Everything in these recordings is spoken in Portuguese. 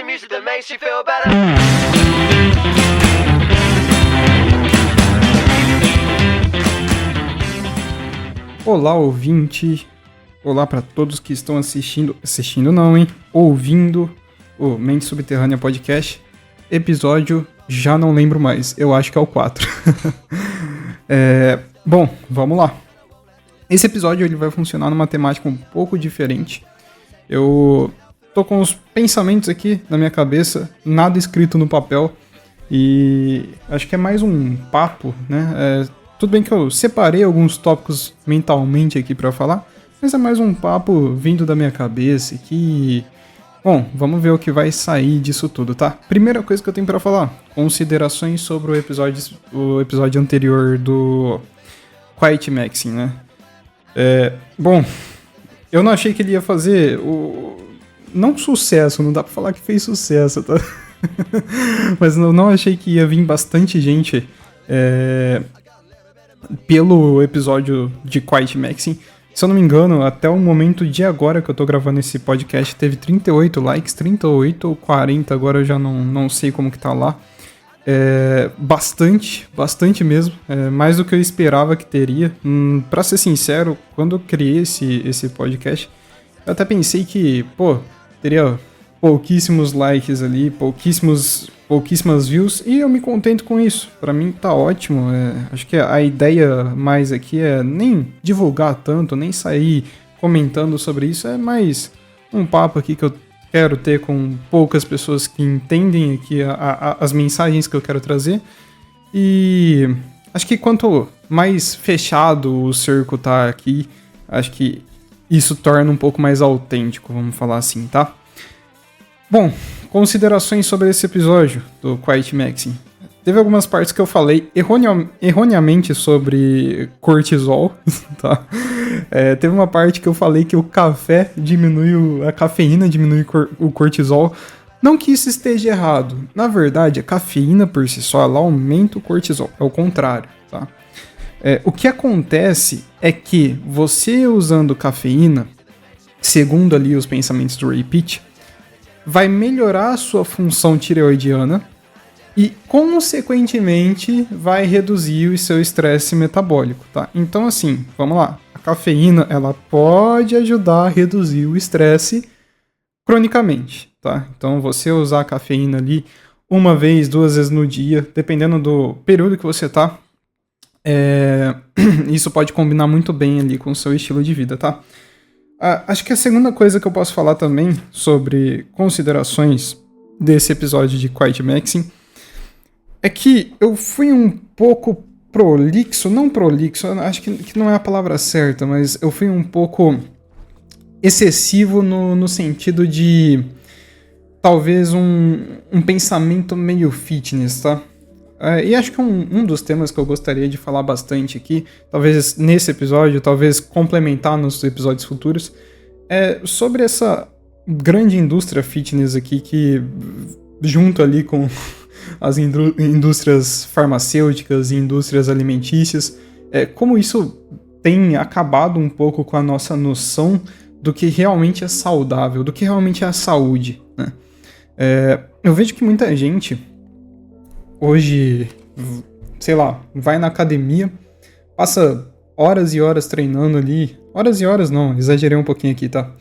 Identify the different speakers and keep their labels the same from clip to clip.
Speaker 1: music that makes you feel better.
Speaker 2: Olá, ouvinte. Olá para todos que estão assistindo não, hein? Ouvindo o Mente Subterrânea Podcast. Episódio, já não lembro mais. Eu acho que é o 4. Bom, vamos lá. Esse episódio ele vai funcionar numa temática um pouco diferente. Eu tô com os pensamentos aqui na minha cabeça, nada escrito no papel. E acho que é mais um papo, né? Tudo bem que eu separei alguns tópicos mentalmente aqui pra falar, mas é mais um papo vindo da minha cabeça que... Bom, vamos ver o que vai sair disso tudo, tá? Primeira coisa que eu tenho pra falar, considerações sobre o episódio anterior do Quiet Maxim, né? Bom, eu não achei que ele ia fazer não sucesso, não dá pra falar que fez sucesso, tá? Mas eu não achei que ia vir bastante gente pelo episódio de Quiet Maxim. Se eu não me engano, até o momento de agora que eu tô gravando esse podcast, teve 38 likes, 38 ou 40, agora eu já não sei como que tá lá. Bastante mesmo, mais do que eu esperava que teria. Pra ser sincero, quando eu criei esse podcast, eu até pensei que, teria pouquíssimos likes ali, pouquíssimas views, e eu me contento com isso. Pra mim tá ótimo. Acho que a ideia mais aqui é nem divulgar tanto, nem sair comentando sobre isso, é mais um papo aqui que eu quero ter com poucas pessoas que entendem aqui as mensagens que eu quero trazer. E acho que quanto mais fechado o cerco tá aqui, acho que isso torna um pouco mais autêntico, vamos falar assim, tá? Bom, considerações sobre esse episódio do Quiet Maxim. Teve algumas partes que eu falei erroneamente sobre cortisol, tá? Teve uma parte que eu falei que a cafeína diminui o cortisol. Não que isso esteja errado. Na verdade, a cafeína por si só, ela aumenta o cortisol. É o contrário, tá? O que acontece é que você usando cafeína, segundo ali os pensamentos do Ray Pitt, vai melhorar a sua função tireoidiana e, consequentemente, vai reduzir o seu estresse metabólico, tá? Então, assim, vamos lá. A cafeína, ela pode ajudar a reduzir o estresse cronicamente, tá? Então, você usar a cafeína ali 1 vez, 2 vezes no dia, dependendo do período que você tá, isso pode combinar muito bem ali com o seu estilo de vida, tá? Acho que a segunda coisa que eu posso falar também sobre considerações desse episódio de Quiet Maxim é que eu fui um pouco não prolixo, acho que não é a palavra certa, mas eu fui um pouco excessivo no sentido de talvez um pensamento meio fitness, tá? E acho que um dos temas que eu gostaria de falar bastante aqui, talvez nesse episódio, talvez complementar nos episódios futuros, é sobre essa grande indústria fitness aqui que, junto ali com as indústrias farmacêuticas e indústrias alimentícias, como isso tem acabado um pouco com a nossa noção do que realmente é saudável, do que realmente é a saúde, né? Eu vejo que muita gente hoje, sei lá, vai na academia, passa horas e horas treinando ali. Horas e horas não, exagerei um pouquinho aqui, tá?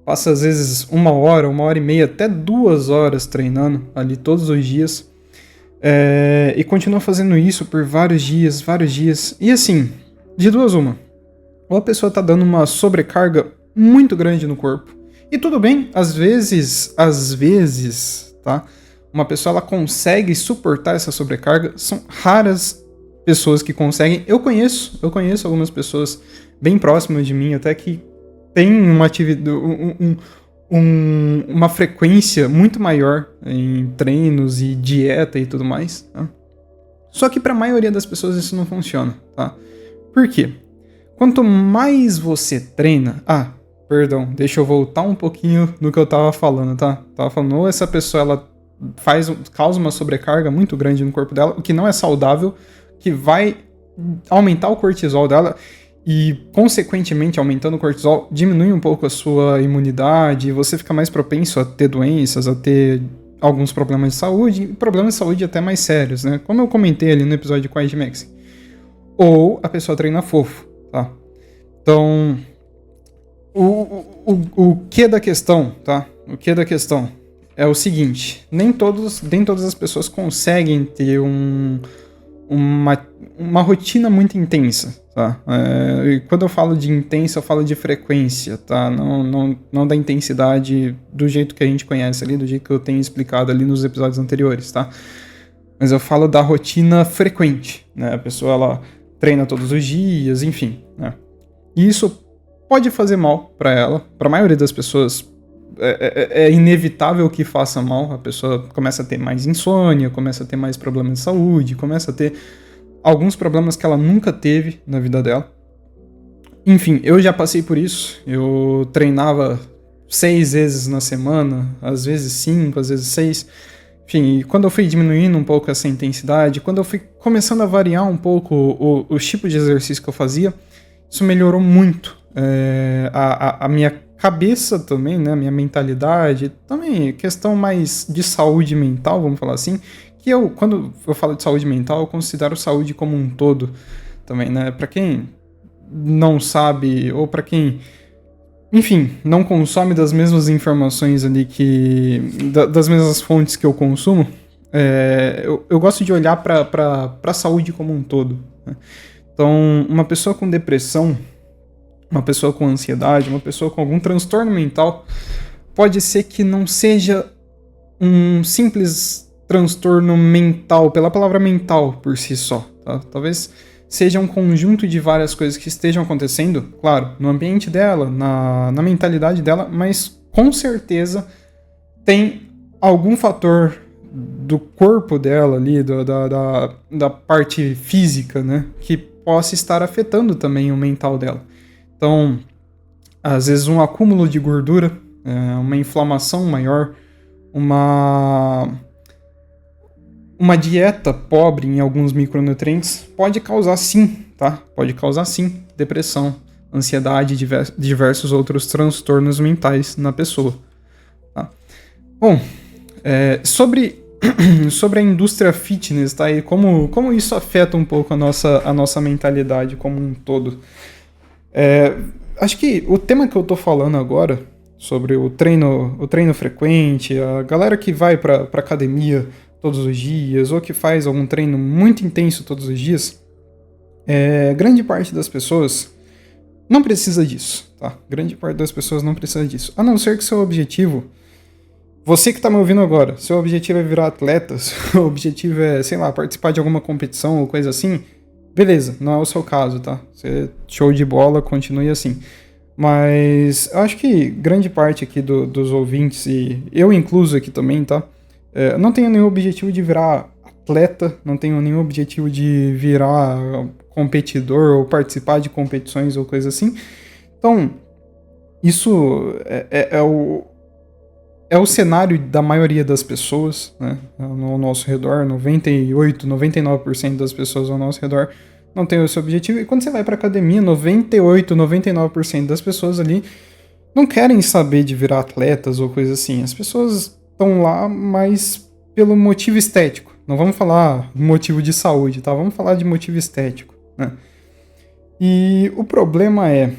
Speaker 2: Passa às vezes 1 hora, 1h30, até 2 horas treinando ali todos os dias. E continua fazendo isso por vários dias. E assim, de duas uma. Ou a pessoa tá dando uma sobrecarga muito grande no corpo. E tudo bem, às vezes, tá? Uma pessoa ela consegue suportar essa sobrecarga. São raras pessoas que conseguem. Eu conheço algumas pessoas bem próximas de mim, até que têm uma atividade, uma frequência muito maior em treinos e dieta e tudo mais, tá? Só que para a maioria das pessoas isso não funciona, tá? Por quê? Quanto mais você treina... deixa eu voltar um pouquinho no que eu tava falando, tá? Tava falando, ou essa pessoa ela causa uma sobrecarga muito grande no corpo dela, o que não é saudável, que vai aumentar o cortisol dela e, consequentemente, aumentando o cortisol, diminui um pouco a sua imunidade, você fica mais propenso a ter doenças, a ter alguns problemas de saúde, e problemas de saúde até mais sérios, né? Como eu comentei ali no episódio de Quiet Maxing. Ou a pessoa treina fofo, tá? Então, o que da questão, tá? O que da questão é o seguinte: nem todas as pessoas conseguem ter uma rotina muito intensa, tá? E quando eu falo de intensa, eu falo de frequência, tá? Não da intensidade do jeito que a gente conhece ali, do jeito que eu tenho explicado ali nos episódios anteriores, tá? Mas eu falo da rotina frequente, né? A pessoa, ela treina todos os dias, enfim, né? E isso pode fazer mal para ela. Para a maioria das pessoas é inevitável que faça mal. A pessoa começa a ter mais insônia, começa a ter mais problemas de saúde, começa a ter alguns problemas que ela nunca teve na vida dela. Enfim, eu já passei por isso. Eu treinava 6 vezes na semana, às vezes 5, às vezes 6. Enfim, e quando eu fui diminuindo um pouco essa intensidade, quando eu fui começando a variar um pouco os tipos de exercício que eu fazia, isso melhorou muito. A minha cabeça também, né, a minha mentalidade, também questão mais de saúde mental, vamos falar assim, que quando eu falo de saúde mental, eu considero saúde como um todo também, né? Pra quem não sabe, ou pra quem, enfim, não consome das mesmas informações ali das mesmas fontes que eu consumo, eu gosto de olhar pra saúde como um todo, né? Então, uma pessoa com depressão, uma pessoa com ansiedade, uma pessoa com algum transtorno mental, pode ser que não seja um simples transtorno mental, pela palavra mental por si só, tá? Talvez seja um conjunto de várias coisas que estejam acontecendo, claro, no ambiente dela, na mentalidade dela, mas com certeza tem algum fator do corpo dela ali, da parte física, né, que possa estar afetando também o mental dela. Então, às vezes um acúmulo de gordura, uma inflamação maior, uma dieta pobre em alguns micronutrientes pode causar sim, tá? Pode causar sim depressão, ansiedade e diversos outros transtornos mentais na pessoa, tá? Bom, sobre a indústria fitness, tá? E como isso afeta um pouco a nossa mentalidade como um todo. Acho que o tema que eu tô falando agora, sobre o treino frequente, a galera que vai pra academia todos os dias, ou que faz algum treino muito intenso todos os dias, grande parte das pessoas não precisa disso, tá? Grande parte das pessoas não precisa disso. A não ser que seu objetivo, você que tá me ouvindo agora, seu objetivo é virar atleta, seu objetivo é, sei lá, participar de alguma competição ou coisa assim, beleza, não é o seu caso, tá? Você, show de bola, continue assim. Mas eu acho que grande parte aqui dos ouvintes, e eu incluso aqui também, tá? Não tenho nenhum objetivo de virar atleta, não tenho nenhum objetivo de virar competidor ou participar de competições ou coisa assim. Então, isso é o cenário da maioria das pessoas, né, no nosso redor. 98, 99% das pessoas ao nosso redor não tem esse objetivo. E quando você vai pra academia, 98, 99% das pessoas ali não querem saber de virar atletas ou coisa assim. As pessoas estão lá mais pelo motivo estético. Não vamos falar motivo de saúde, tá? Vamos falar de motivo estético, né? E o problema é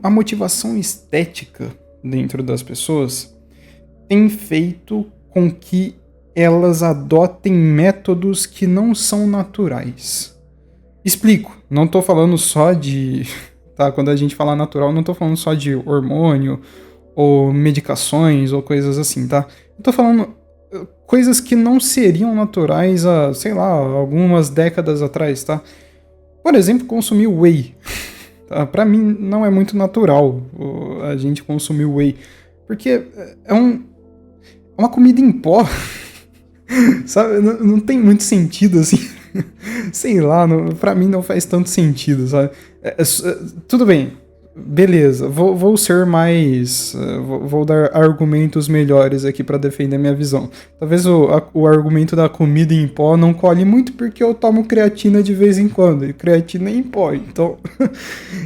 Speaker 2: a motivação estética dentro das pessoas tem feito com que elas adotem métodos que não são naturais. Explico. Não tô falando só de... Tá? Quando a gente fala natural, não tô falando só de hormônio ou medicações ou coisas assim, tá? Eu tô falando coisas que não seriam naturais há, sei lá, algumas décadas atrás, tá? Por exemplo, consumir whey. Tá? Pra mim não é muito natural a gente consumir whey, porque é uma comida em pó, sabe? Não tem muito sentido, assim. Sei lá, pra mim não faz tanto sentido, sabe? Tudo bem. Beleza, vou ser mais... Vou dar argumentos melhores aqui pra defender minha visão. Talvez o argumento da comida em pó não colhe muito porque eu tomo creatina de vez em quando. E creatina é em pó, então...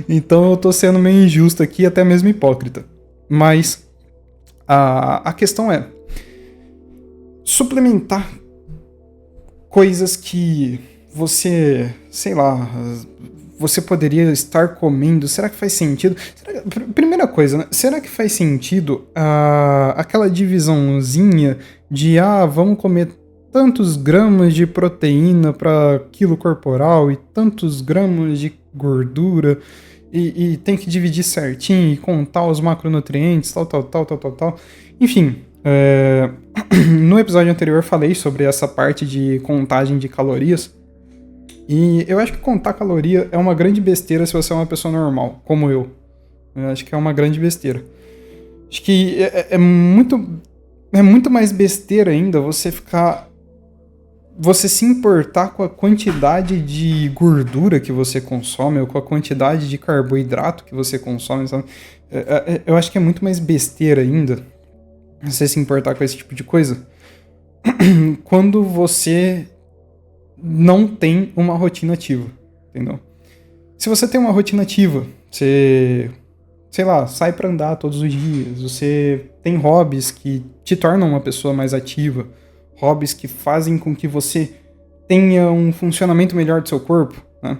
Speaker 2: então eu tô sendo meio injusto aqui, até mesmo hipócrita. Mas a questão é... suplementar coisas que você, sei lá, você poderia estar comendo. Será que faz sentido? Primeira coisa, né? Será que faz sentido aquela divisãozinha de vamos comer tantos gramas de proteína para quilo corporal e tantos gramas de gordura e tem que dividir certinho e contar os macronutrientes, tal. Enfim, no episódio anterior eu falei sobre essa parte de contagem de calorias. E eu acho que contar caloria é uma grande besteira se você é uma pessoa normal, como eu. Eu acho que é uma grande besteira. Acho que é muito mais besteira ainda você se importar com a quantidade de gordura que você consome ou com a quantidade de carboidrato que você consome, sabe? Eu acho que é muito mais besteira ainda você se importar com esse tipo de coisa quando você não tem uma rotina ativa, entendeu? Se você tem uma rotina ativa, você, sei lá, sai pra andar todos os dias, você tem hobbies que te tornam uma pessoa mais ativa, hobbies que fazem com que você tenha um funcionamento melhor do seu corpo, né?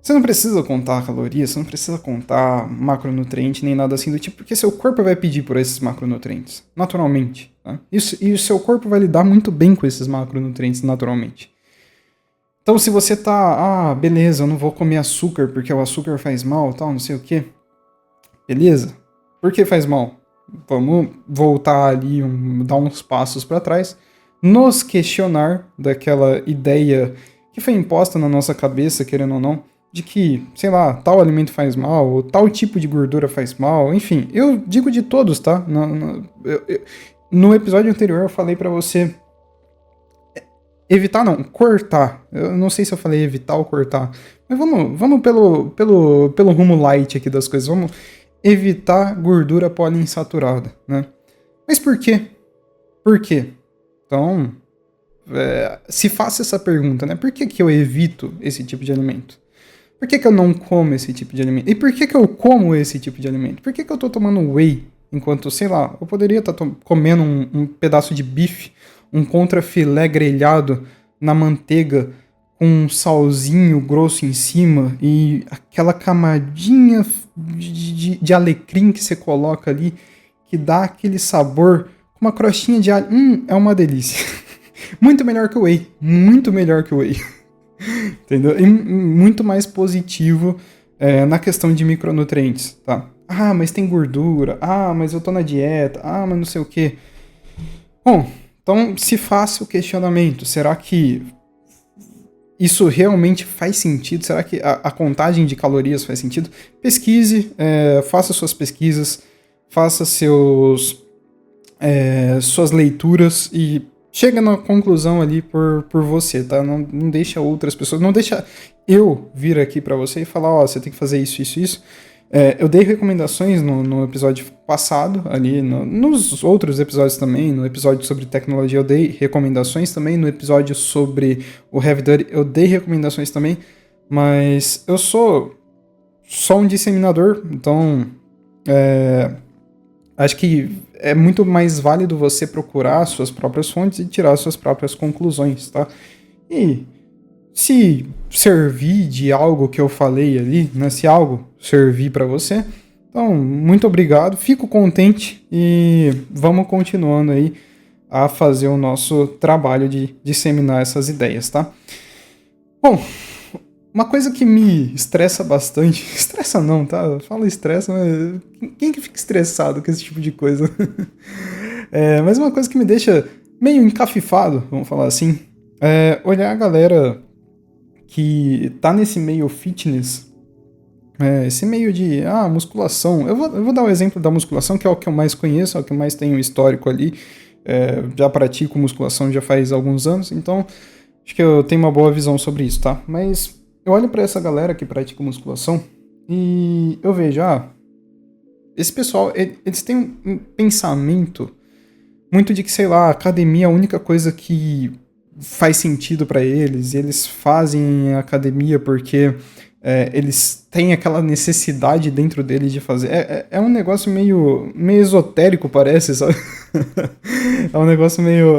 Speaker 2: Você não precisa contar calorias, você não precisa contar macronutriente nem nada assim do tipo, porque seu corpo vai pedir por esses macronutrientes, naturalmente, né? E o seu corpo vai lidar muito bem com esses macronutrientes naturalmente. Então, se você tá, beleza, eu não vou comer açúcar porque o açúcar faz mal, tal, não sei o quê. Beleza. Por que faz mal? Vamos voltar ali, dar uns passos para trás, nos questionar daquela ideia que foi imposta na nossa cabeça, querendo ou não, de que, sei lá, tal alimento faz mal, ou tal tipo de gordura faz mal, enfim. Eu digo de todos, tá? No episódio anterior eu falei para você evitar não, cortar. Eu não sei se eu falei evitar ou cortar. Mas vamos pelo rumo light aqui das coisas. Vamos evitar gordura poliinsaturada, né? Mas por quê? Por quê? Então, se faça essa pergunta, né? Por que eu evito esse tipo de alimento? Por que eu não como esse tipo de alimento? E por que eu como esse tipo de alimento? Por que eu tô tomando whey enquanto, sei lá, eu poderia estar comendo um pedaço de bife, um contrafilé grelhado na manteiga com um salzinho grosso em cima e aquela camadinha de alecrim que você coloca ali, que dá aquele sabor com uma crostinha de alho. É uma delícia. Muito melhor que o whey. Muito melhor que o whey. Entendeu? E muito mais positivo na questão de micronutrientes, tá? Mas tem gordura. Mas eu tô na dieta. Mas não sei o quê. Bom, então se faça o questionamento. Será que isso realmente faz sentido? Será que a contagem de calorias faz sentido? Pesquise, faça suas pesquisas, faça suas leituras e chega na conclusão ali por você, tá? Não deixa outras pessoas, não deixa eu vir aqui pra você e falar, você tem que fazer isso. Eu dei recomendações no episódio passado, ali nos outros episódios também, no episódio sobre tecnologia eu dei recomendações também, no episódio sobre o Heavy Duty eu dei recomendações também, mas eu sou só um disseminador, então acho que é muito mais válido você procurar suas próprias fontes e tirar suas próprias conclusões, tá? E se servir de algo que eu falei ali, né? Se algo servir para você, então, muito obrigado, fico contente e vamos continuando aí a fazer o nosso trabalho de disseminar essas ideias, tá? Bom, uma coisa que me estressa bastante, estressa não, tá? Eu falo estressa, mas quem que fica estressado com esse tipo de coisa? Mas uma coisa que me deixa meio encafifado, vamos falar assim, é olhar a galera que tá nesse meio fitness, esse meio de musculação. Eu vou dar o exemplo da musculação, que é o que eu mais conheço, é o que eu mais tenho histórico ali. Já pratico musculação já faz alguns anos, então acho que eu tenho uma boa visão sobre isso, tá? Mas eu olho pra essa galera que pratica musculação e eu vejo, esse pessoal, eles têm um pensamento muito de que, sei lá, a academia é a única coisa que faz sentido pra eles, e eles fazem academia porque eles têm aquela necessidade dentro deles de fazer. É um negócio meio esotérico, parece, sabe? É um negócio meio.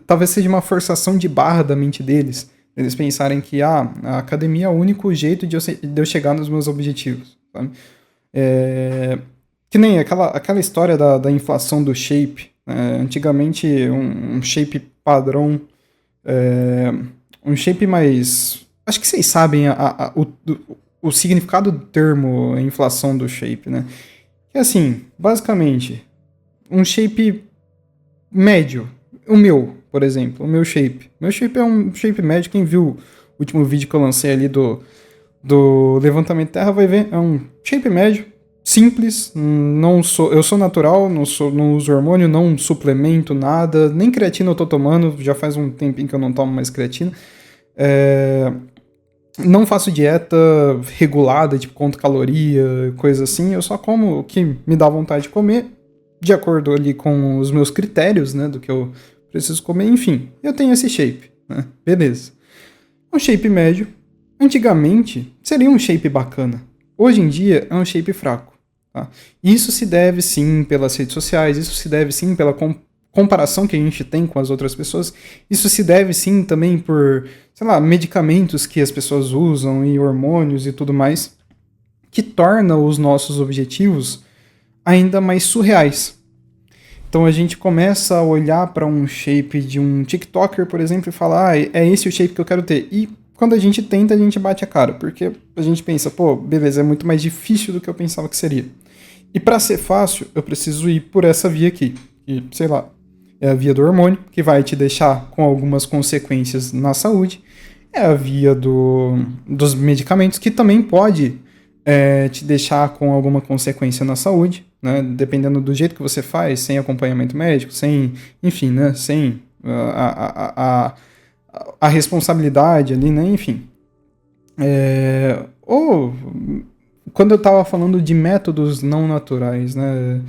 Speaker 2: Talvez seja uma forçação de barra da mente deles. Eles pensarem que a academia é o único jeito de eu chegar nos meus objetivos, sabe? Que nem aquela história da inflação do shape. Antigamente, um shape padrão, um shape mais. Acho que vocês sabem o significado do termo inflação do shape, né? É assim, basicamente, um shape médio. O meu, por exemplo, o meu shape. Meu shape é um shape médio. Quem viu o último vídeo que eu lancei ali do levantamento de terra vai ver. É um shape médio, simples. Eu sou natural, não uso hormônio, não suplemento nada. Nem creatina eu tô tomando. Já faz um tempinho que eu não tomo mais creatina. Não faço dieta regulada, tipo conto caloria, coisa assim. Eu só como o que me dá vontade de comer, de acordo ali com os meus critérios, né, do que eu preciso comer. Enfim, eu tenho esse shape, né? Beleza. Um shape médio, antigamente, seria um shape bacana. Hoje em dia, é um shape fraco. Tá? Isso se deve, sim, pelas redes sociais, isso se deve, sim, pela comparação que a gente tem com as outras pessoas. Isso se deve, sim, também por, sei lá, medicamentos que as pessoas usam e hormônios e tudo mais, que torna os nossos objetivos ainda mais surreais. Então a gente começa a olhar para um shape de um TikToker, por exemplo, e falar, é esse o shape que eu quero ter. E quando a gente tenta, a gente bate a cara, porque a gente pensa, pô, beleza, é muito mais difícil do que eu pensava que seria. E para ser fácil, eu preciso ir por essa via aqui, que, sei lá, é a via do hormônio, que vai te deixar com algumas consequências na saúde. É a via dos medicamentos, que também pode te deixar com alguma consequência na saúde, né? Dependendo do jeito que você faz, sem acompanhamento médico, sem, enfim, né? Sem a responsabilidade ali, né? Enfim. Ou quando eu estava falando de métodos não naturais, né?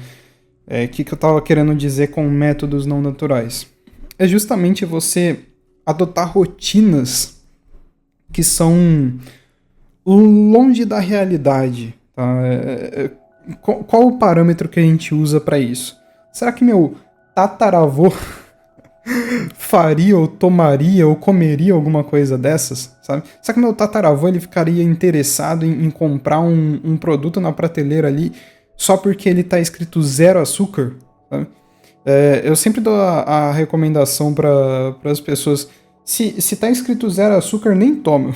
Speaker 2: O que eu estava querendo dizer com métodos não naturais? É justamente você adotar rotinas que são longe da realidade. Tá? Qual o parâmetro que a gente usa para isso? Será que meu tataravô faria ou tomaria ou comeria alguma coisa dessas? Sabe? Será que meu tataravô ele ficaria interessado em comprar um produto na prateleira ali só porque ele tá escrito zero açúcar? Sabe? Eu sempre dou a recomendação para as pessoas: se tá escrito zero açúcar, nem toma.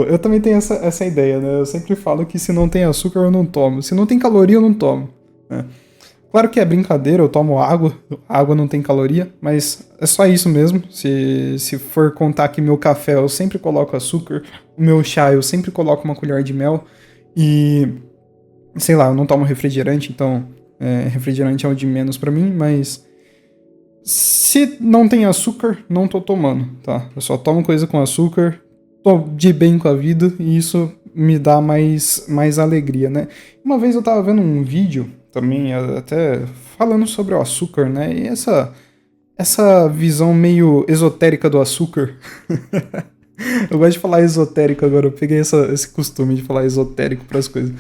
Speaker 2: Eu também tenho essa ideia, né? Eu sempre falo que se não tem açúcar, eu não tomo. Se não tem caloria, eu não tomo. Né? Claro que é brincadeira, eu tomo água. Água não tem caloria, mas é só isso mesmo. Se for contar que meu café eu sempre coloco açúcar, o meu chá eu sempre coloco uma colher de mel e, sei lá, eu não tomo refrigerante, então refrigerante é o de menos pra mim, mas se não tem açúcar, não tô tomando, tá? Eu só tomo coisa com açúcar, tô de bem com a vida e isso me dá mais alegria, né? Uma vez eu tava vendo um vídeo também, até falando sobre o açúcar, né? E essa visão meio esotérica do açúcar. Eu gosto de falar esotérico agora, eu peguei esse costume de falar esotérico pras coisas.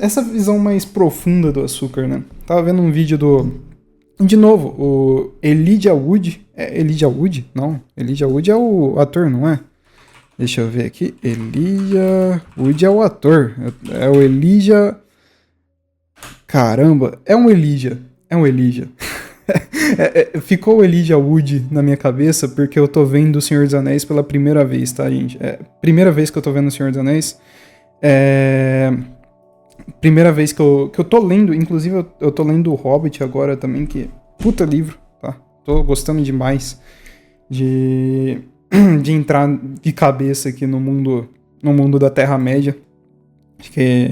Speaker 2: Essa visão mais profunda do açúcar, né? Tava vendo um vídeo de novo, o Elijah Wood. É Elijah Wood? Não, Elijah Wood é o ator, não é? Deixa eu ver aqui. Elijah Wood é o ator. É o Elijah. Caramba, é um Elijah. Ficou o Elijah Wood na minha cabeça porque eu tô vendo O Senhor dos Anéis pela primeira vez, tá, gente? Primeira vez que eu tô vendo O Senhor dos Anéis. Primeira vez que eu tô lendo, inclusive eu tô lendo O Hobbit agora também, que puta livro, tá? Tô gostando demais de entrar de cabeça aqui no mundo da Terra-média. Acho que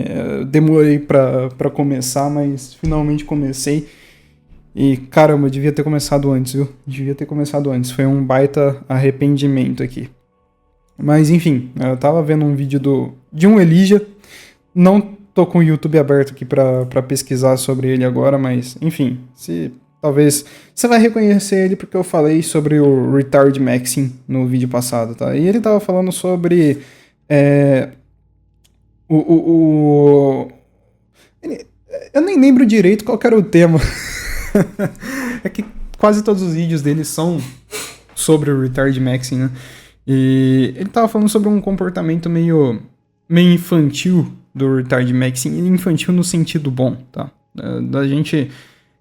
Speaker 2: demorei pra começar, mas finalmente comecei. E caramba, eu devia ter começado antes, viu? Foi um baita arrependimento aqui. Mas enfim, eu tava vendo um vídeo de um Elijah. Não tô com o YouTube aberto aqui pra pesquisar sobre ele agora, mas enfim, se talvez você vai reconhecer ele porque eu falei sobre o Retard Maxim no vídeo passado, tá? E ele tava falando sobre o, o, o- eu nem lembro direito qual que era o tema. É que quase todos os vídeos dele são sobre o Retard Maxim, né? E ele tava falando sobre um comportamento meio infantil do Retard Maxim, e infantil no sentido bom, tá? Da gente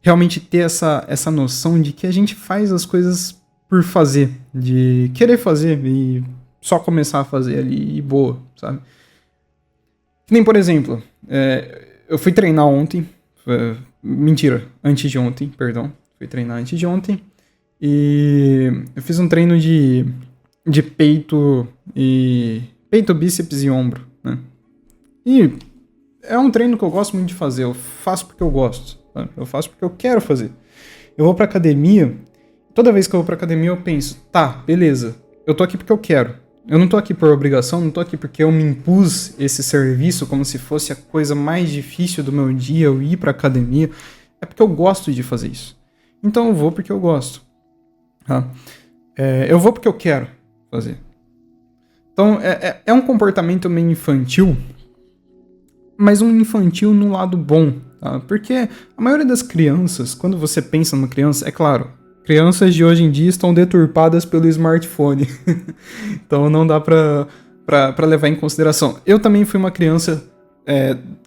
Speaker 2: realmente ter essa noção de que a gente faz as coisas por fazer, de querer fazer e só começar a fazer ali e boa, sabe? Que nem, por exemplo, eu fui treinar ontem, mentira, antes de ontem, perdão, fui treinar antes de ontem, e eu fiz um treino de peito, bíceps e ombro, né? E é um treino que eu gosto muito de fazer, eu faço porque eu gosto, tá? Eu faço porque eu quero fazer. Eu vou pra academia, toda vez que eu vou pra academia eu penso, tá, beleza, eu tô aqui porque eu quero. Eu não tô aqui por obrigação, não tô aqui porque eu me impus esse serviço como se fosse a coisa mais difícil do meu dia, eu ir pra academia. É porque eu gosto de fazer isso. Então eu vou porque eu gosto. Tá? Eu vou porque eu quero fazer. Então é um comportamento meio infantil, mas um infantil no lado bom. Tá? Porque a maioria das crianças, quando você pensa numa criança, é claro, crianças de hoje em dia estão deturpadas pelo smartphone. Então não dá pra levar em consideração. Eu também fui uma criança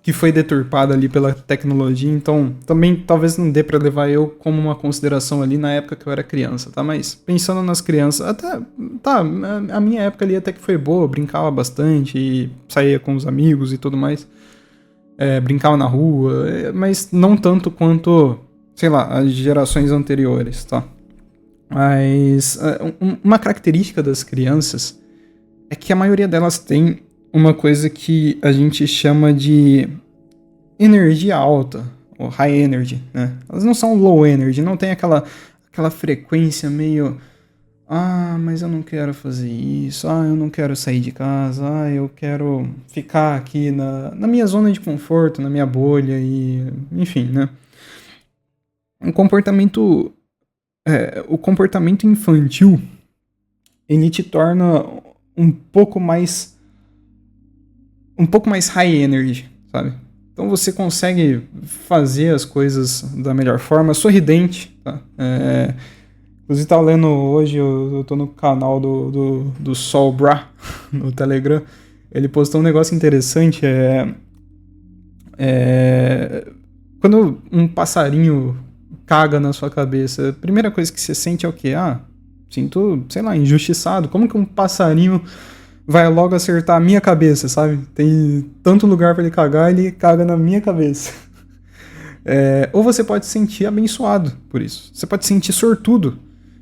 Speaker 2: que foi deturpada ali pela tecnologia, então também talvez não dê pra levar eu como uma consideração ali na época que eu era criança, tá? Mas pensando nas crianças, até, tá, a minha época ali até que foi boa, eu brincava bastante, e saía com os amigos e tudo mais, brincava na rua, mas não tanto quanto, sei lá, as gerações anteriores, tá? Mas uma característica das crianças é que a maioria delas tem uma coisa que a gente chama de energia alta, ou high energy, né? Elas não são low energy, não tem aquela frequência meio... Ah, mas eu não quero fazer isso, eu não quero sair de casa, eu quero ficar aqui na minha zona de conforto, na minha bolha, e enfim, né? O comportamento infantil, ele te torna um pouco mais high energy, sabe? Então você consegue fazer as coisas da melhor forma, sorridente, tá? Inclusive tava lendo hoje, eu tô no canal do Sol Bra, no Telegram, ele postou um negócio interessante, quando um passarinho caga na sua cabeça, a primeira coisa que você sente é o quê? Sinto, sei lá, injustiçado. Como que um passarinho vai logo acertar a minha cabeça, sabe? Tem tanto lugar pra ele cagar, ele caga na minha cabeça. Ou você pode se sentir abençoado por isso. Você pode se sentir sortudo.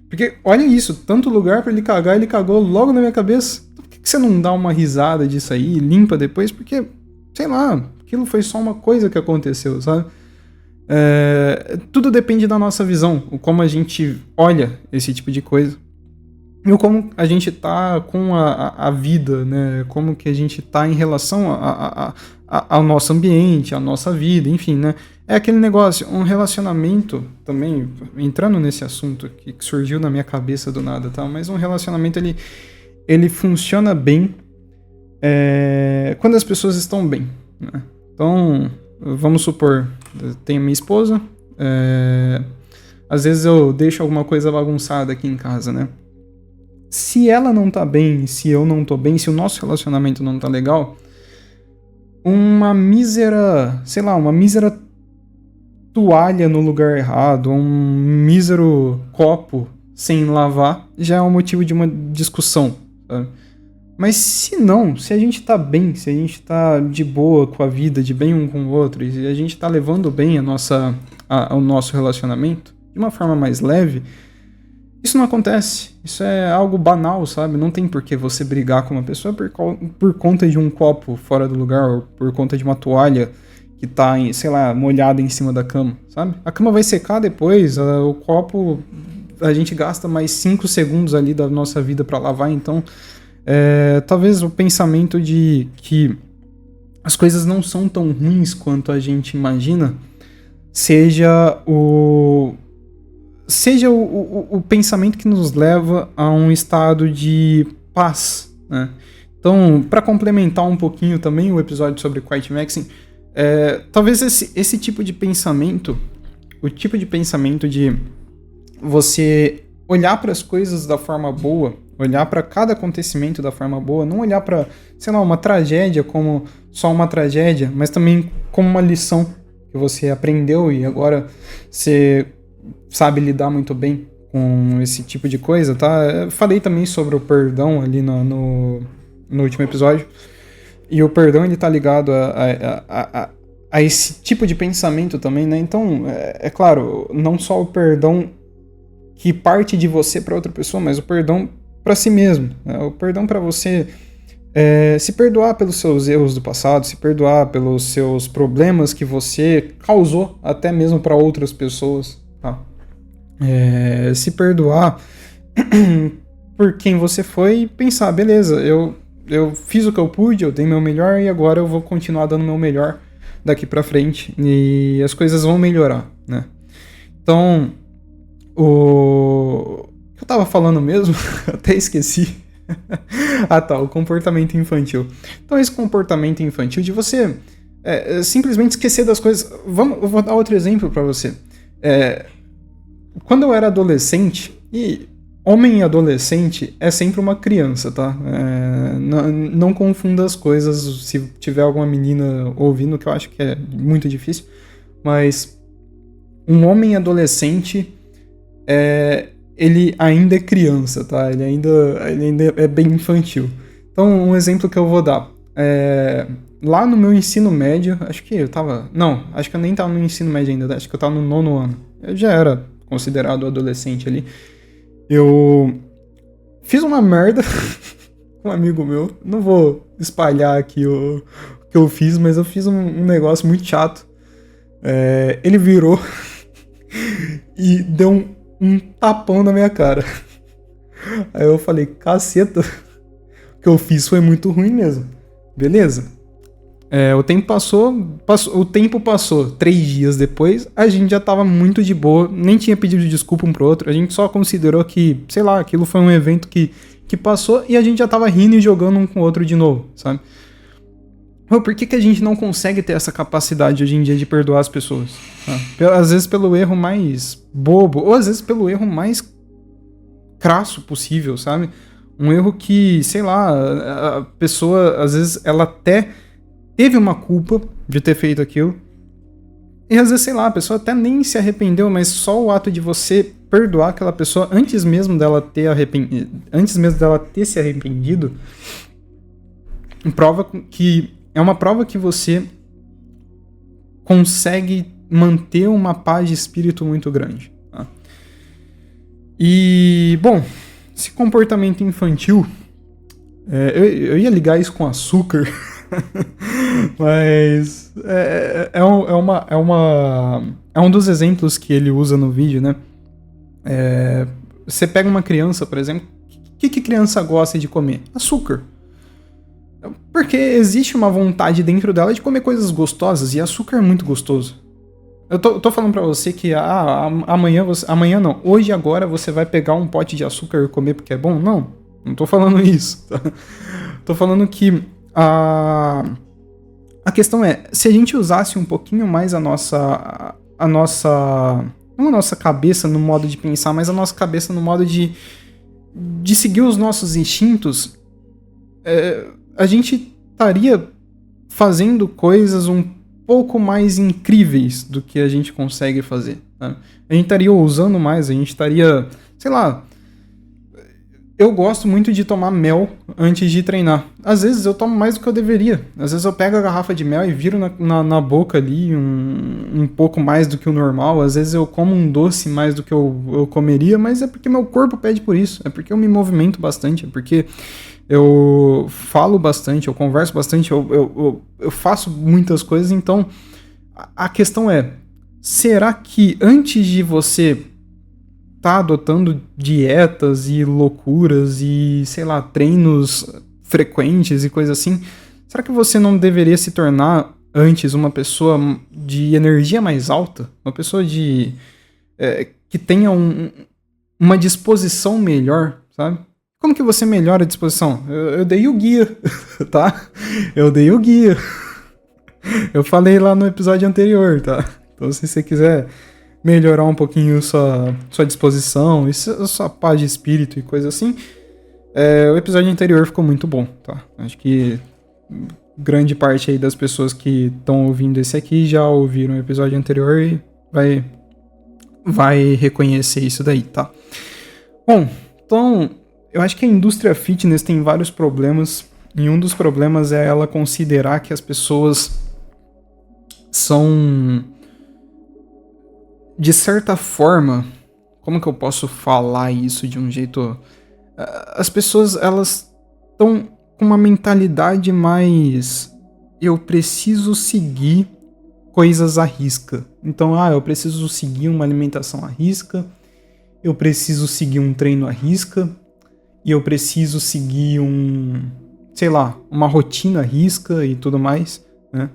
Speaker 2: Porque, olha isso, tanto lugar pra ele cagar, ele cagou logo na minha cabeça. Então, por que você não dá uma risada disso aí e limpa depois? Porque, sei lá, aquilo foi só uma coisa que aconteceu, sabe? Tudo depende da nossa visão, o como a gente olha esse tipo de coisa. E o como a gente tá com a vida, né? Como que a gente tá em relação ao nosso ambiente, à nossa vida, enfim, né? É aquele negócio, um relacionamento também, entrando nesse assunto que surgiu na minha cabeça do nada, tá? Mas um relacionamento, ele funciona bem quando as pessoas estão bem, né? Então, vamos supor, eu tenho minha esposa, às vezes eu deixo alguma coisa bagunçada aqui em casa, né? Se ela não tá bem, se eu não tô bem, se o nosso relacionamento não tá legal, uma mísera toalha no lugar errado, um mísero copo sem lavar, já é um motivo de uma discussão, sabe? Mas se a gente tá bem, se a gente tá de boa com a vida, de bem um com o outro, e a gente tá levando bem o nosso relacionamento, de uma forma mais leve, isso não acontece. Isso é algo banal, sabe? Não tem por que você brigar com uma pessoa por conta de um copo fora do lugar, ou por conta de uma toalha que tá, sei lá, molhada em cima da cama, sabe? A cama vai secar depois, o copo, a gente gasta mais 5 segundos ali da nossa vida pra lavar, então talvez o pensamento de que as coisas não são tão ruins quanto a gente imagina seja seja o pensamento que nos leva a um estado de paz, né? Então, para complementar um pouquinho também o episódio sobre Quiet Maxim, talvez esse tipo de pensamento, o tipo de pensamento de você olhar para as coisas da forma boa, olhar para cada acontecimento da forma boa, não olhar para, sei lá, uma tragédia como só uma tragédia, mas também como uma lição que você aprendeu e agora você sabe lidar muito bem com esse tipo de coisa, tá? Eu falei também sobre o perdão ali no último episódio, e o perdão ele tá ligado a esse tipo de pensamento também, né? Então, claro, não só o perdão que parte de você para outra pessoa, mas o perdão para si mesmo, né? O perdão para você se perdoar pelos seus erros do passado, se perdoar pelos seus problemas que você causou até mesmo para outras pessoas, tá? Se perdoar por quem você foi e pensar, beleza, eu fiz o que eu pude, eu dei meu melhor e agora eu vou continuar dando meu melhor daqui pra frente e as coisas vão melhorar, né? Então, o que eu tava falando mesmo, até esqueci. O comportamento infantil. Então, esse comportamento infantil de você simplesmente esquecer das coisas. Eu vou dar outro exemplo pra você. Quando eu era adolescente, e homem e adolescente é sempre uma criança, tá? Não confunda as coisas se tiver alguma menina ouvindo, que eu acho que é muito difícil, mas um homem adolescente ele ainda é criança, tá? Ele ainda é bem infantil. Então, um exemplo que eu vou dar. Lá no meu ensino médio, acho que eu nem tava no ensino médio ainda, acho que eu tava no 9º ano. Eu já era considerado adolescente ali. Eu fiz uma merda com um amigo meu. Não vou espalhar aqui o que eu fiz, mas eu fiz um negócio muito chato. Ele virou e deu um tapão na minha cara. Aí eu falei, caceta, o que eu fiz foi muito ruim mesmo. Beleza. O tempo passou 3 dias depois, a gente já tava muito de boa, nem tinha pedido desculpa um pro outro, a gente só considerou que, sei lá, aquilo foi um evento que passou e a gente já tava rindo e jogando um com o outro de novo, sabe? Por que a gente não consegue ter essa capacidade hoje em dia de perdoar as pessoas? Às vezes pelo erro mais bobo, ou às vezes pelo erro mais crasso possível, sabe? Um erro que, sei lá, a pessoa, às vezes, ela até teve uma culpa de ter feito aquilo. E às vezes, sei lá, a pessoa até nem se arrependeu, mas só o ato de você perdoar aquela pessoa antes mesmo dela ter se arrependido, é uma prova que você consegue manter uma paz de espírito muito grande. Tá? E, bom, esse comportamento infantil, eu ia ligar isso com açúcar, mas é um dos exemplos que ele usa no vídeo, né? Você pega uma criança, por exemplo, o que criança gosta de comer? Açúcar. Porque existe uma vontade dentro dela de comer coisas gostosas, e açúcar é muito gostoso. Eu tô falando pra você que hoje agora você vai pegar um pote de açúcar e comer porque é bom? Não tô falando isso. Tá? Tô falando que a questão se a gente usasse um pouquinho mais não a nossa cabeça no modo de pensar, mas a nossa cabeça no modo de seguir os nossos instintos, a gente estaria fazendo coisas um pouco mais incríveis do que a gente consegue fazer. Né? A gente estaria ousando mais, a gente estaria, sei lá. Eu gosto muito de tomar mel antes de treinar. Às vezes eu tomo mais do que eu deveria. Às vezes eu pego a garrafa de mel e viro na boca ali um pouco mais do que o normal. Às vezes eu como um doce mais do que eu comeria, mas é porque meu corpo pede por isso. É porque eu me movimento bastante, é porque eu falo bastante, eu converso bastante, eu faço muitas coisas. Então a questão será que antes de você tá adotando dietas e loucuras e, sei lá, treinos frequentes e coisas assim, será que você não deveria se tornar antes uma pessoa de energia mais alta? Uma pessoa que que tenha uma disposição melhor, sabe? Como que você melhora a disposição? Eu dei o guia, tá? Eu dei o guia. Eu falei lá no episódio anterior, tá? Então, se você quiser melhorar um pouquinho sua disposição, sua paz de espírito e coisa assim, o episódio anterior ficou muito bom, tá? Acho que grande parte aí das pessoas que estão ouvindo esse aqui já ouviram o episódio anterior e vai reconhecer isso daí, tá? Bom, então, eu acho que a indústria fitness tem vários problemas, e um dos problemas é ela considerar que as pessoas são, de certa forma, como que eu posso falar isso de um jeito... As pessoas, elas estão com uma mentalidade mais... Eu preciso seguir coisas à risca. Então, eu preciso seguir uma alimentação à risca, eu preciso seguir um treino à risca, e eu preciso seguir uma rotina à risca e tudo mais, né?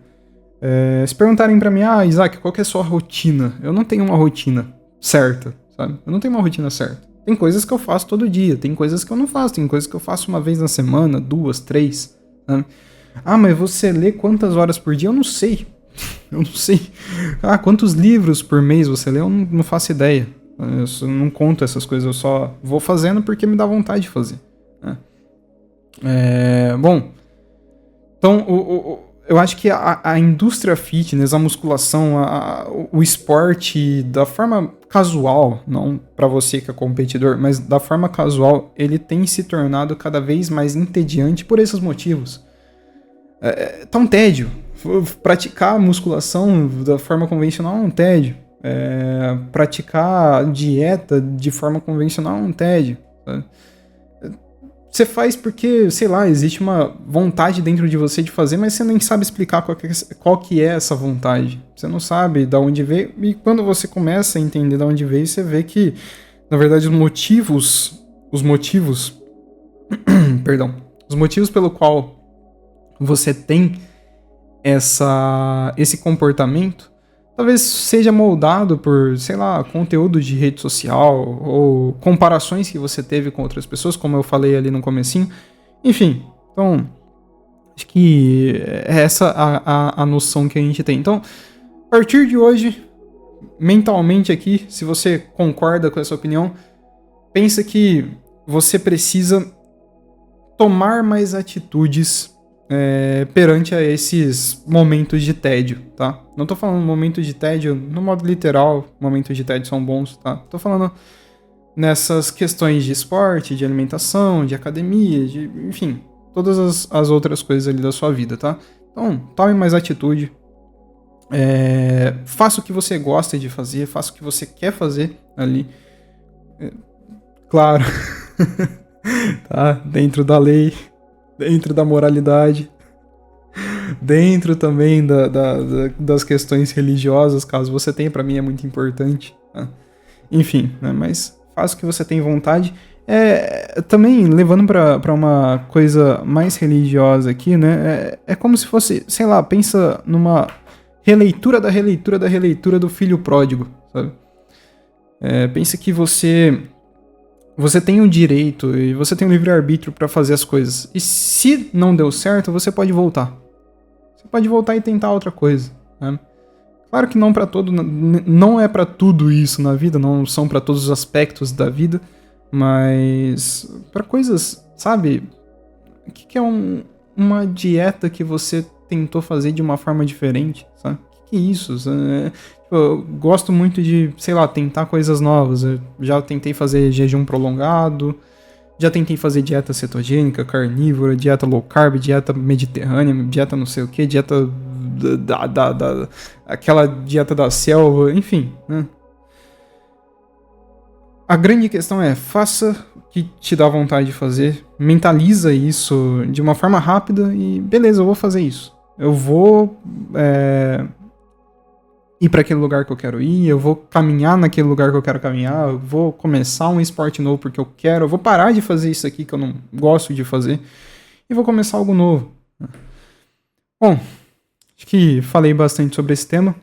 Speaker 2: Se perguntarem pra mim, Isaac, qual que é a sua rotina? Eu não tenho uma rotina certa, sabe? Eu não tenho uma rotina certa. Tem coisas que eu faço todo dia, tem coisas que eu não faço, tem coisas que eu faço uma vez na semana, 2, 3, sabe? Mas você lê quantas horas por dia? Eu não sei. Eu não sei. Quantos livros por mês você lê? Eu não faço ideia. Eu não conto essas coisas, eu só vou fazendo porque me dá vontade de fazer, né? Bom, então eu acho que a indústria fitness, a musculação, o esporte, da forma casual, não para você que é competidor, mas da forma casual, ele tem se tornado cada vez mais entediante por esses motivos. Tá um tédio. Praticar musculação da forma convencional é um tédio. Praticar dieta de forma convencional é um tédio, sabe? Você faz porque, sei lá, existe uma vontade dentro de você de fazer, mas você nem sabe explicar qual que é essa vontade. Você não sabe de onde veio, e quando você começa a entender de onde veio, você vê que, na verdade, os motivos pelo qual você tem esse comportamento, talvez seja moldado por, sei lá, conteúdo de rede social ou comparações que você teve com outras pessoas, como eu falei ali no comecinho. Enfim, então, acho que é essa a noção que a gente tem. Então, a partir de hoje, mentalmente aqui, se você concorda com essa opinião, pensa que você precisa tomar mais atitudes perante a esses momentos de tédio, tá? Não tô falando momentos de tédio no modo literal, momentos de tédio são bons, tá? Tô falando nessas questões de esporte, de alimentação, de academia, enfim, todas as outras coisas ali da sua vida, tá? Então, tome mais atitude, faça o que você gosta de fazer, faça o que você quer fazer ali, claro, tá? Dentro da lei, dentro da moralidade, dentro também das questões religiosas, caso você tenha, pra mim é muito importante, tá? Enfim, né? Mas faça o que você tem vontade. Também, levando pra uma coisa mais religiosa aqui, né? É como se fosse, sei lá, pensa numa releitura da releitura da releitura do Filho Pródigo, sabe? Pensa que você tem o direito e você tem o livre-arbítrio pra fazer as coisas. E se não deu certo, você pode voltar. Você pode voltar e tentar outra coisa, né? Claro que não é pra tudo isso na vida, não são pra todos os aspectos da vida, mas pra coisas, sabe? O que é uma dieta que você tentou fazer de uma forma diferente, sabe? O que é isso? Eu gosto muito de, sei lá, tentar coisas novas. Eu já tentei fazer jejum prolongado, já tentei fazer dieta cetogênica, carnívora, dieta low carb, dieta mediterrânea, dieta não sei o que, dieta aquela dieta da selva, enfim, né? A grande questão é, faça o que te dá vontade de fazer, mentaliza isso de uma forma rápida e beleza, eu vou fazer isso. Eu vou ir para aquele lugar que eu quero ir, eu vou caminhar naquele lugar que eu quero caminhar, eu vou começar um esporte novo porque eu quero, eu vou parar de fazer isso aqui que eu não gosto de fazer e vou começar algo novo. Bom, acho que falei bastante sobre esse tema.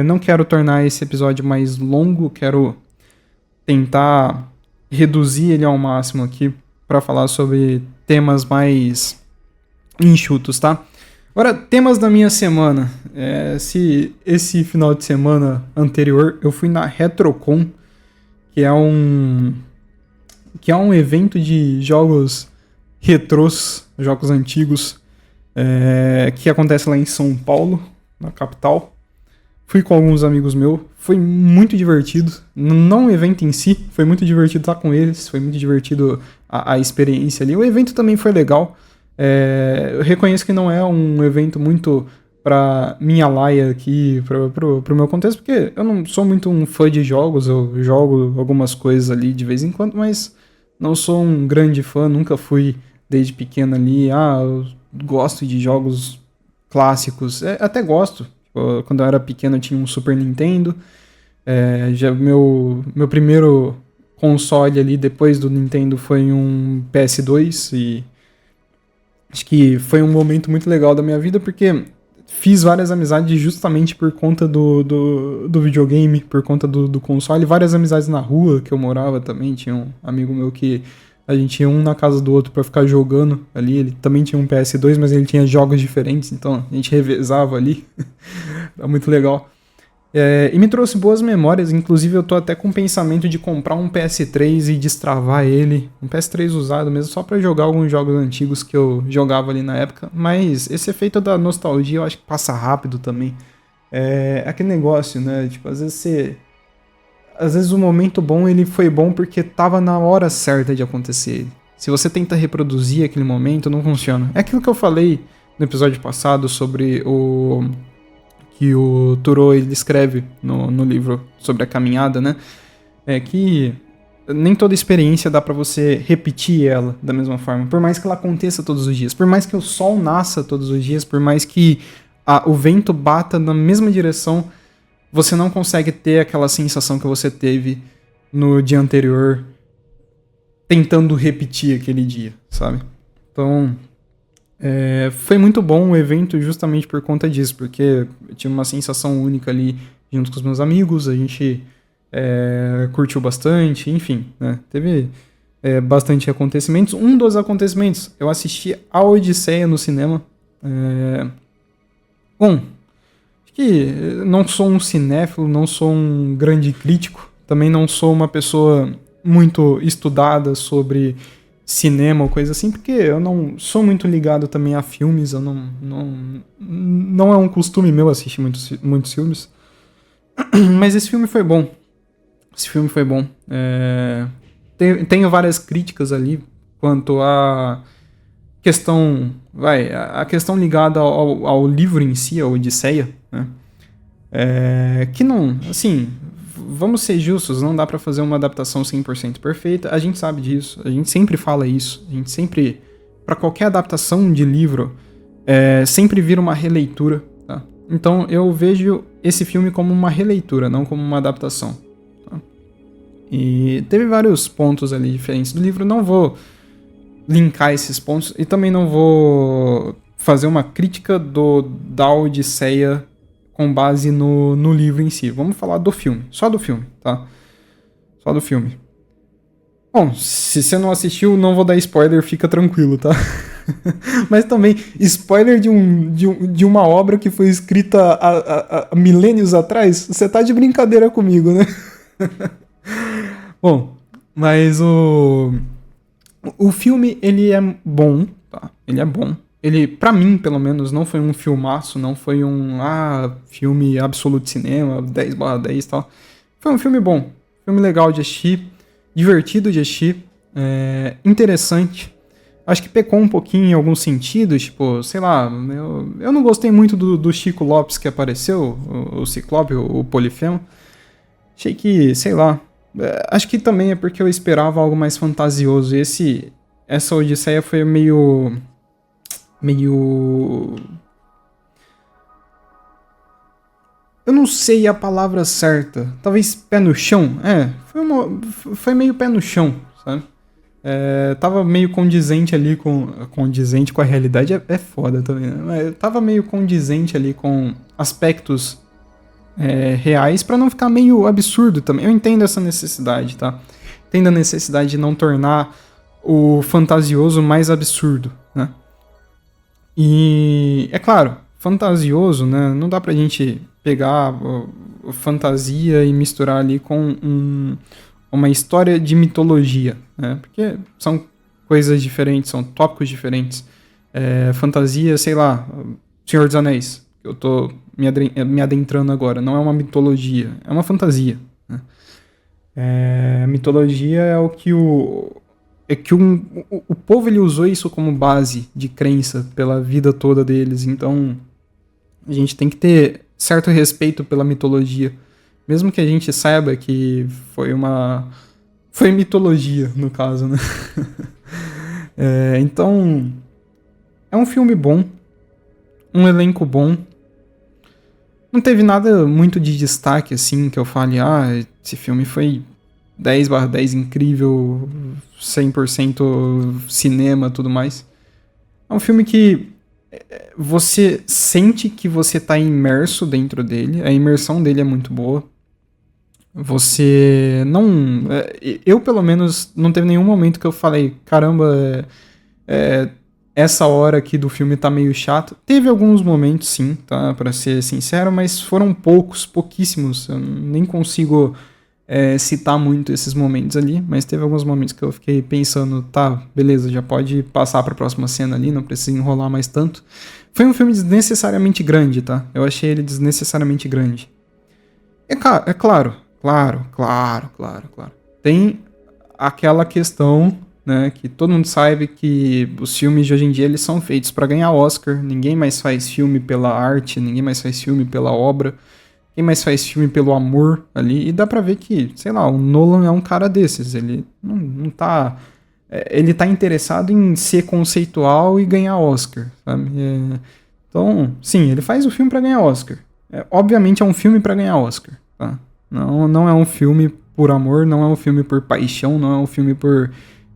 Speaker 2: Não quero tornar esse episódio mais longo, quero tentar reduzir ele ao máximo aqui para falar sobre temas mais enxutos, tá? Agora, temas da minha semana. Esse final de semana anterior eu fui na Retrocon, que é um evento de jogos retrôs, jogos antigos, que acontece lá em São Paulo, na capital. Fui com alguns amigos meus, foi muito divertido. Não o evento em si, foi muito divertido estar com eles, foi muito divertido a experiência ali. O evento também foi legal. Eu reconheço que não é um evento muito pra minha laia aqui, pro meu contexto, porque eu não sou muito um fã de jogos, eu jogo algumas coisas ali de vez em quando, mas não sou um grande fã, nunca fui desde pequeno ali, eu gosto de jogos clássicos, até gosto. Quando eu era pequeno eu tinha um Super Nintendo, já meu primeiro console ali depois do Nintendo foi um PS2 e acho que foi um momento muito legal da minha vida porque fiz várias amizades justamente por conta do videogame, por conta do console, várias amizades na rua que eu morava também, tinha um amigo meu que a gente ia um na casa do outro pra ficar jogando ali, ele também tinha um PS2, mas ele tinha jogos diferentes, então a gente revezava ali, era muito legal. E me trouxe boas memórias, inclusive eu tô até com o pensamento de comprar um PS3 e destravar ele, um PS3 usado mesmo, só pra jogar alguns jogos antigos que eu jogava ali na época, mas esse efeito da nostalgia eu acho que passa rápido também. Aquele negócio, né, tipo, às vezes o momento bom ele foi bom porque tava na hora certa de acontecer. Se você tenta reproduzir aquele momento, não funciona. É aquilo que eu falei no episódio passado sobre que o Thoreau ele escreve no livro sobre a caminhada, né? Que nem toda experiência dá pra você repetir ela da mesma forma. Por mais que ela aconteça todos os dias, por mais que o sol nasça todos os dias, por mais que o vento bata na mesma direção, você não consegue ter aquela sensação que você teve no dia anterior tentando repetir aquele dia, sabe? Então, foi muito bom o evento justamente por conta disso, porque eu tive uma sensação única ali junto com os meus amigos, a gente curtiu bastante, enfim, né? Teve bastante acontecimentos. Um dos acontecimentos, eu assisti a Odisseia no cinema. Bom, que não sou um cinéfilo, não sou um grande crítico, também não sou uma pessoa muito estudada sobre cinema ou coisa assim, porque eu não sou muito ligado também a filmes, eu não é um costume meu assistir muitos filmes, mas esse filme foi bom, tenho várias críticas ali quanto a questão ligada ao livro em si, a Odisseia, né? Que não, assim, vamos ser justos, não dá pra fazer uma adaptação 100% perfeita, a gente sabe disso, a gente sempre fala isso, a gente sempre, pra qualquer adaptação de livro, sempre vira uma releitura, tá? Então eu vejo esse filme como uma releitura, não como uma adaptação, tá? E teve vários pontos ali diferentes do livro, não vou linkar esses pontos e também não vou fazer uma crítica da Odisseia com base no livro em si. Vamos falar do filme, só do filme, tá? Só do filme. Bom, se você não assistiu, não vou dar spoiler, fica tranquilo, tá? Mas também, spoiler de uma obra que foi escrita há milênios atrás, você tá de brincadeira comigo, né? Bom, mas o filme, ele é bom, tá? Ele é bom. Ele, pra mim, pelo menos, não foi um filmaço, não foi um filme absoluto cinema, 10/10 e tal. Foi um filme bom, filme legal de assistir, divertido de assistir, interessante. Acho que pecou um pouquinho em alguns sentidos, tipo, sei lá, eu não gostei muito do Chico Lopes que apareceu, o Ciclope, o Polifemo. Achei que, sei lá, acho que também é porque eu esperava algo mais fantasioso. Essa Odisseia foi meio... Eu não sei a palavra certa. Talvez pé no chão. Foi meio pé no chão, sabe? Tava meio condizente ali com... Condizente com a realidade é foda também, né? Mas tava meio condizente ali com aspectos reais pra não ficar meio absurdo também. Eu entendo essa necessidade, tá? Entendo a necessidade de não tornar o fantasioso mais absurdo, né? E, é claro, fantasioso, né? Não dá pra gente pegar fantasia e misturar ali com uma história de mitologia, né? Porque são coisas diferentes, são tópicos diferentes. Fantasia, sei lá, Senhor dos Anéis, que eu tô me adentrando agora, não é uma mitologia, é uma fantasia, né? Mitologia é o que o povo ele usou isso como base de crença pela vida toda deles, então a gente tem que ter certo respeito pela mitologia, mesmo que a gente saiba que foi mitologia, no caso, né? Então, é um filme bom, um elenco bom. Não teve nada muito de destaque, assim, que eu fale, esse filme foi 10/10 incrível, 100% cinema, tudo mais. É um filme que você sente que você tá imerso dentro dele, a imersão dele é muito boa. Você não... eu, pelo menos, não teve nenhum momento que eu falei, caramba, essa hora aqui do filme tá meio chato. Teve alguns momentos, sim, tá? Pra ser sincero, mas foram pouquíssimos. Eu nem consigo citar muito esses momentos ali, mas teve alguns momentos que eu fiquei pensando, tá, beleza, já pode passar pra próxima cena ali, não precisa enrolar mais tanto. Foi um filme desnecessariamente grande, tá? Eu achei ele desnecessariamente grande. É claro. Tem aquela questão, né, que todo mundo sabe que os filmes de hoje em dia eles são feitos pra ganhar Oscar. Ninguém mais faz filme pela arte, ninguém mais faz filme pela obra, ninguém mais faz filme pelo amor ali. E dá pra ver que, sei lá, o Nolan é um cara desses. Ele não tá... ele tá interessado em ser conceitual e ganhar Oscar, sabe? Então, sim, ele faz o filme pra ganhar Oscar. Obviamente é um filme pra ganhar Oscar, tá? Não é um filme por amor, não é um filme por paixão, não é um filme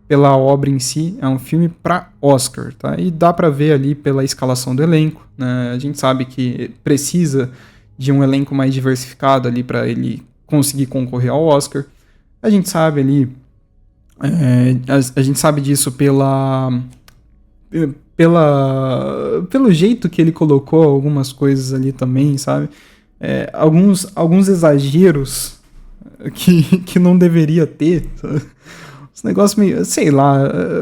Speaker 2: pela obra em si, é um filme pra Oscar, tá? E dá pra ver ali pela escalação do elenco, né? A gente sabe que precisa de um elenco mais diversificado ali pra ele conseguir concorrer ao Oscar. A gente sabe ali, a gente sabe disso pelo jeito que ele colocou algumas coisas ali também, sabe? Alguns exageros que não deveria ter, sabe? Os negócios meio... sei lá,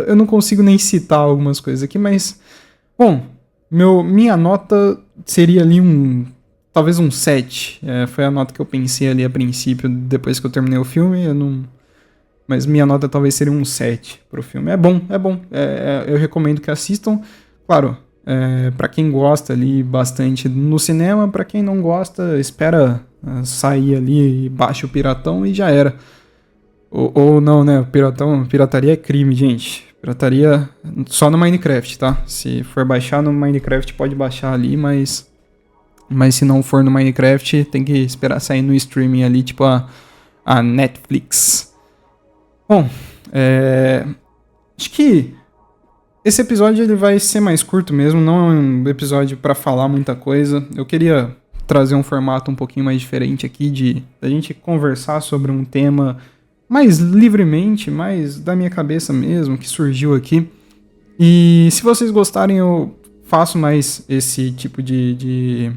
Speaker 2: eu não consigo nem citar algumas coisas aqui, mas... bom, minha nota seria ali talvez um 7. Foi a nota que eu pensei ali a princípio, depois que eu terminei o filme, mas minha nota talvez seria um 7 pro filme. É bom. Eu recomendo que assistam. Claro, pra quem gosta ali bastante no cinema, pra quem não gosta, espera sair ali e baixa o Piratão e já era. Ou não, né? Pirataria é crime, gente. Pirataria só no Minecraft, tá? Se for baixar no Minecraft, pode baixar ali, mas se não for no Minecraft, tem que esperar sair no streaming ali, tipo a Netflix. Bom, acho que esse episódio ele vai ser mais curto mesmo, não é um episódio pra falar muita coisa. Eu queria trazer um formato um pouquinho mais diferente aqui, da gente conversar sobre um tema mais livremente, mais da minha cabeça mesmo, que surgiu aqui. E se vocês gostarem, eu faço mais esse tipo de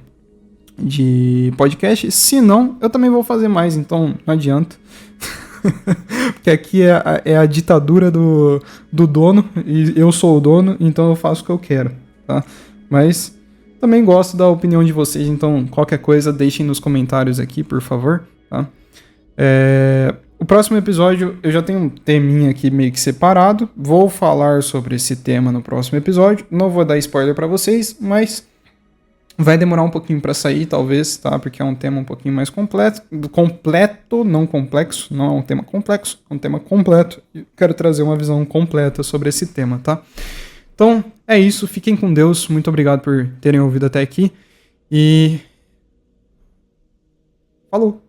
Speaker 2: podcast. Se não, eu também vou fazer mais, então não adianta. Porque aqui é a ditadura do dono, e eu sou o dono, então eu faço o que eu quero, tá? Mas também gosto da opinião de vocês, então qualquer coisa deixem nos comentários aqui, por favor, tá? O próximo episódio eu já tenho um teminha aqui meio que separado, vou falar sobre esse tema no próximo episódio, não vou dar spoiler pra vocês, mas vai demorar um pouquinho pra sair, talvez, tá? Porque é um tema um pouquinho mais completo, não complexo, não é um tema complexo, é um tema completo, e quero trazer uma visão completa sobre esse tema, tá? Então, é isso, fiquem com Deus, muito obrigado por terem ouvido até aqui, e... falou!